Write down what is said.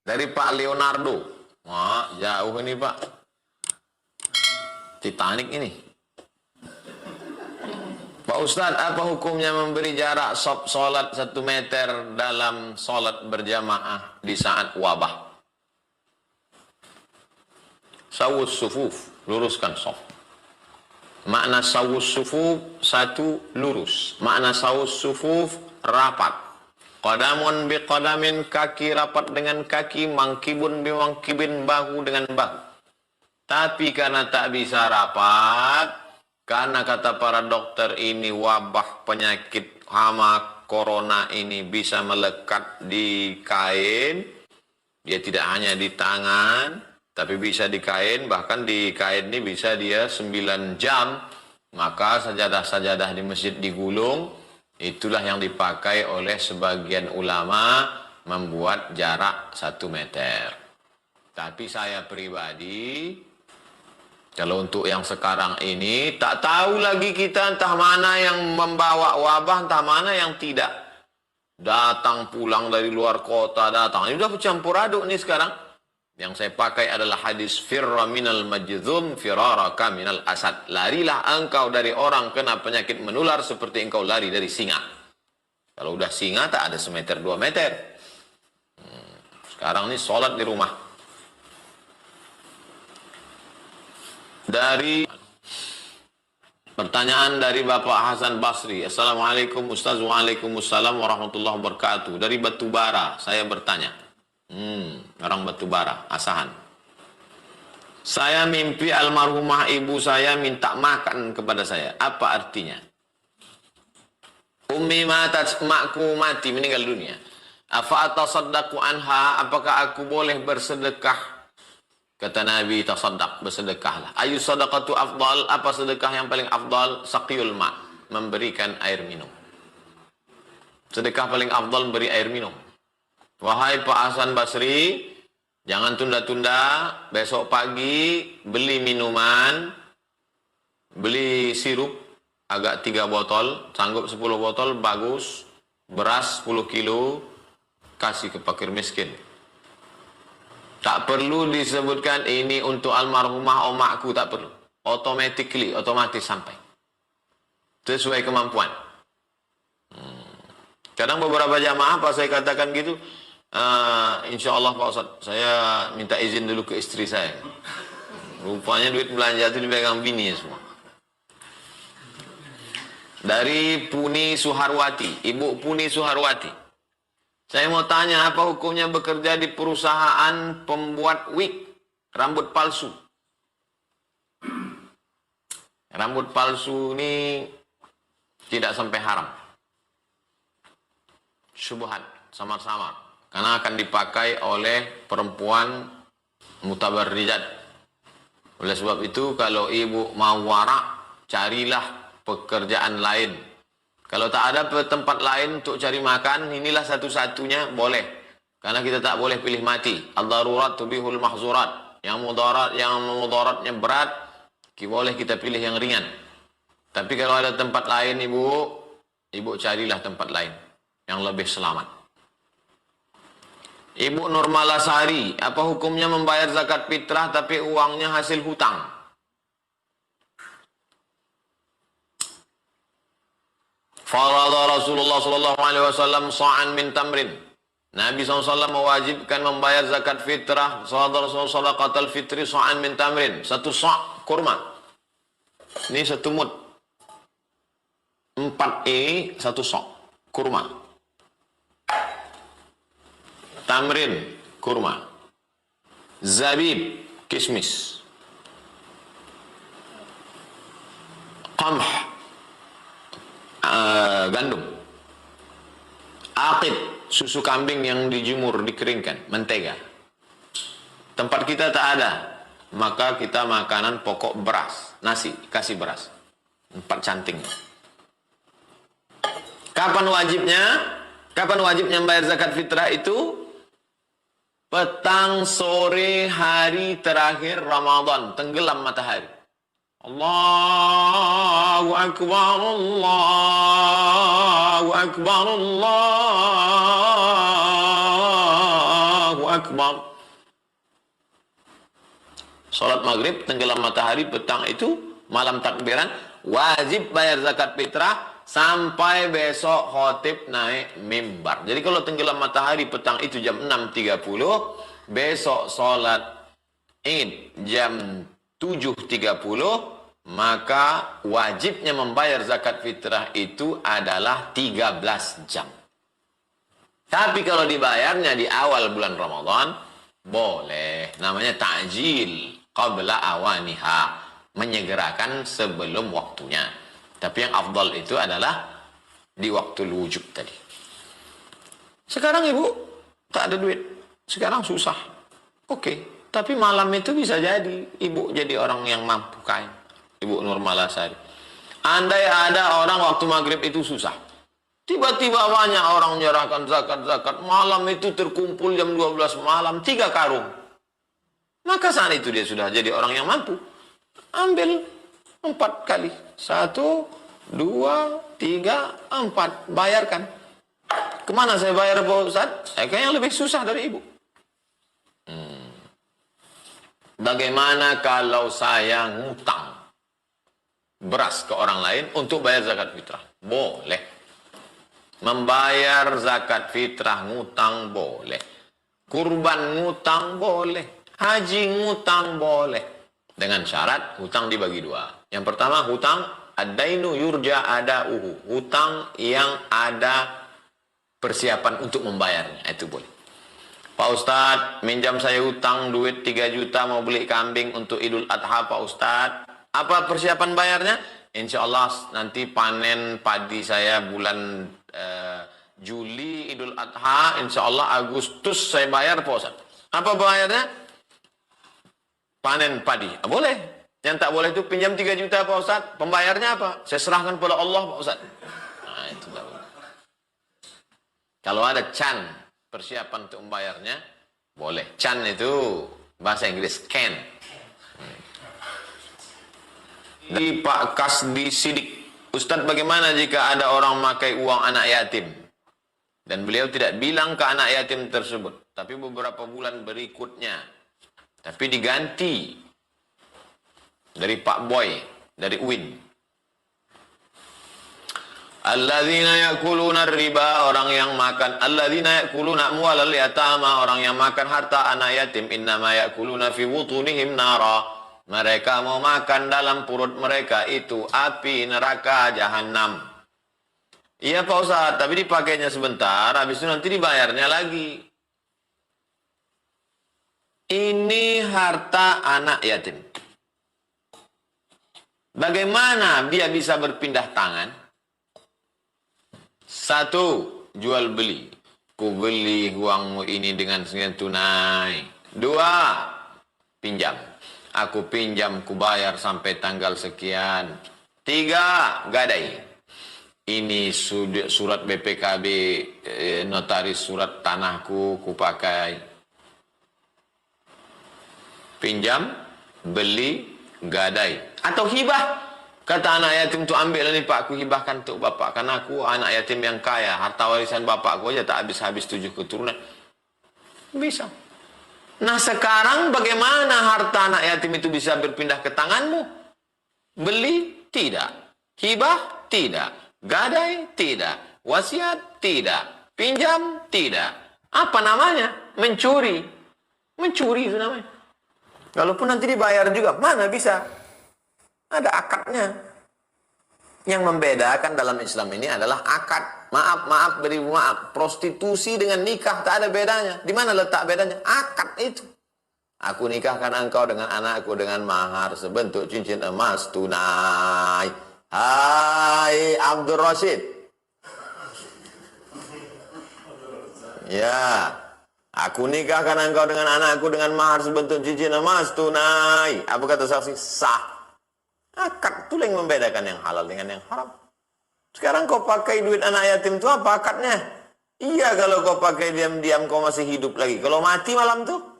Dari Pak Leonardo. Wah, jauh ini Pak. Titanic ini. Pak Ustadz, apa hukumnya memberi jarak sholat 1 meter dalam sholat berjamaah di saat wabah? Sawus sufuf, luruskan shaf. Makna sawus sufuf, 1, lurus. Makna sawus sufuf, rapat. Qadamun biqadamin, kaki rapat dengan kaki, mangkibun bimangkibin, bahu dengan bahu. Tapi karena tak bisa rapat, karena kata para dokter ini wabah penyakit hama corona ini bisa melekat di kain, dia tidak hanya di tangan, tapi bisa di kain, bahkan di kain ini bisa dia 9 jam, maka sajadah-sajadah di masjid digulung. Itulah yang dipakai oleh sebagian ulama membuat jarak 1 meter. Tapi saya pribadi, kalau untuk yang sekarang ini, tak tahu lagi kita entah mana yang membawa wabah, entah mana yang tidak. Datang pulang dari luar kota, datang. Ini sudah bercampur aduk nih sekarang. Yang saya pakai adalah hadis firra minal majdzum firaraka minal asad. Larilah engkau dari orang kena penyakit menular seperti engkau lari dari singa. Kalau udah singa tak ada 1 meter 2 meter. Sekarang ini sholat di rumah. Dari pertanyaan dari Bapak Hasan Basri. Assalamualaikum Ustaz. Waalaikumsalam warahmatullahi wabarakatuh. Dari Batubara saya bertanya. Orang Batubara, Asahan. Saya mimpi almarhumah ibu saya minta makan kepada saya. Apa artinya? Ummi matat, makku mati, meninggal dunia. Afa atasaddaqu anha, apakah aku boleh bersedekah? Kata Nabi, tasaddaq, bersedekahlah. Ayu sadaqatu afdal, apa sedekah yang paling afdal? Saqiyul ma, memberikan air minum. Sedekah paling afdal memberi air minum. Wahai Pak Hasan Basri, jangan tunda-tunda, besok pagi beli minuman, beli sirup, agak 3 botol, sanggup 10 botol, bagus, beras 10 kilo, kasih ke fakir miskin. Tak perlu disebutkan ini untuk almarhumah omakku, tak perlu. Otomatis sampai. Sesuai kemampuan. Kadang beberapa jamaah pas saya katakan gitu, insya Allah Pak Ustaz, saya minta izin dulu ke istri saya. Rupanya duit belanja itu dipegang bini semua. Dari Puni Suharwati, Ibu Puni Suharwati. Saya mau tanya, apa hukumnya bekerja di perusahaan pembuat wig, rambut palsu? Rambut palsu ini tidak sampai haram. Syubhat, samar-samar. Karena akan dipakai oleh perempuan mutabarrijat. Oleh sebab itu, kalau ibu mau warak, carilah pekerjaan lain. Kalau tak ada tempat lain untuk cari makan, inilah satu-satunya boleh. Karena kita tak boleh pilih mati. Ad-darurat tubihul mahzurat. Yang mudaratnya berat, boleh kita pilih yang ringan. Tapi kalau ada tempat lain, ibu carilah tempat lain yang lebih selamat. Ibu Nurmalasari, apa hukumnya membayar zakat fitrah tapi uangnya hasil hutang? Farada Rasulullah SAW sa'an min tamrin. Nabi SAW mewajibkan membayar zakat fitrah. Sadaqatul fitri sa'an min tamrin. 1 sa' kurma. Ini 1 mud. 4 ini 1 sa' kurma. Tamrin, kurma. Zabib, kismis. Qamh, gandum. Aqid, susu kambing yang dijemur, dikeringkan, mentega. Tempat kita tak ada, maka kita makanan pokok beras, nasi, kasih beras. 4 canting. Kapan wajibnya membayar zakat fitrah itu? Petang sore hari terakhir Ramadan, tenggelam matahari. Allahu Akbar, Allahu Akbar, Allahu Akbar. Salat maghrib, tenggelam matahari, petang itu, malam takbiran, wajib bayar zakat fitrah sampai besok khotib naik mimbar. Jadi kalau tenggelam matahari petang itu jam 6.30, besok salat Id jam 7.30, maka wajibnya membayar zakat fitrah itu adalah 13 jam. Tapi kalau dibayarnya di awal bulan Ramadan, boleh. Namanya ta'jil qabla awaniha, menyegerakan sebelum waktunya. Tapi yang afdal itu adalah di waktu wujub tadi. Sekarang ibu tak ada duit, sekarang susah. Oke, tapi malam itu bisa jadi ibu jadi orang yang mampu kaya. Ibu Nur Malasari. Andai ada orang waktu maghrib itu susah, tiba-tiba banyak orang menyerahkan zakat-zakat, malam itu terkumpul jam 12 malam 3 karung. Maka saat itu dia sudah jadi orang yang mampu. Ambil 4 kali. 1, 2, 3, 4. Bayarkan. Kemana saya bayar Pak Ustaz? Kayaknya lebih susah dari ibu. Bagaimana kalau saya ngutang beras ke orang lain untuk bayar zakat fitrah? Boleh. Membayar zakat fitrah ngutang boleh. Kurban ngutang boleh. Haji ngutang boleh. Dengan syarat hutang dibagi 2. Yang pertama hutang ad-dainu yurja ada'uhu. Hutang yang ada persiapan untuk membayarnya. Itu boleh. Pak Ustadz, minjam saya hutang duit 3 juta mau beli kambing untuk Idul Adha Pak Ustadz. Apa persiapan bayarnya? Insya Allah nanti panen padi saya bulan Juli Idul Adha, insya Allah Agustus saya bayar Pak Ustadz. Apa bayarnya? Panen padi. Boleh. Yang tak boleh itu pinjam 3 juta Pak Ustadz. Pembayarnya apa? Saya serahkan pada Allah Pak Ustadz. Nah itu tak boleh. Kalau ada can, persiapan untuk membayarnya, boleh. Can itu bahasa Inggris can. Di Pak Kasdi Sidik, Ustadz bagaimana jika ada orang memakai uang anak yatim dan beliau tidak bilang ke anak yatim tersebut, tapi beberapa bulan berikutnya, tapi diganti dari Pak Boy, dari Win. Alladzina yakuluna riba, orang yang makan. Alladzina yakuluna amwalal yatama, orang yang makan harta anak yatim. Innama yakuluna fi butunihim nara, mereka mau makan dalam perut mereka itu api neraka jahanam. Iya Pak Ustaz, tapi dipakainya sebentar, habis itu nanti dibayarnya lagi. Ini harta anak yatim. Bagaimana dia bisa berpindah tangan? 1, jual beli. Ku beli uangmu ini dengan senilai tunai. 2, pinjam. Aku pinjam, ku bayar sampai tanggal sekian. 3, gadai. Ini surat BPKB, notaris surat tanahku, ku pakai. Pinjam, beli, gadai. Atau hibah. Kata anak yatim itu, ambil ini Pak, aku hibahkan untuk bapak. Karena aku anak yatim yang kaya. Harta warisan bapakku aja tak habis-habis 7 keturunan. Bisa. Nah sekarang bagaimana harta anak yatim itu bisa berpindah ke tanganmu? Beli? Tidak. Hibah? Tidak. Gadai? Tidak. Wasiat? Tidak. Pinjam? Tidak. Apa namanya? Mencuri. Mencuri itu namanya. Walaupun nanti dibayar juga, mana bisa? Ada akadnya. Yang membedakan dalam Islam ini adalah akad. Maaf, beri maaf. Prostitusi dengan nikah tak ada bedanya. Di mana letak bedanya? Akad itu. Aku nikahkan engkau dengan anakku dengan mahar sebentuk cincin emas tunai. Hai Abdul Rashid. Ya. Aku nikahkan engkau dengan anakku dengan mahar sebentuk cincin emas tunai. Apa kata saksi? Sah. Akad itu yang membedakan yang halal dengan yang haram. Sekarang kau pakai duit anak yatim itu apa akadnya? Iya kalau kau pakai diam-diam kau masih hidup lagi. Kalau mati malam tuh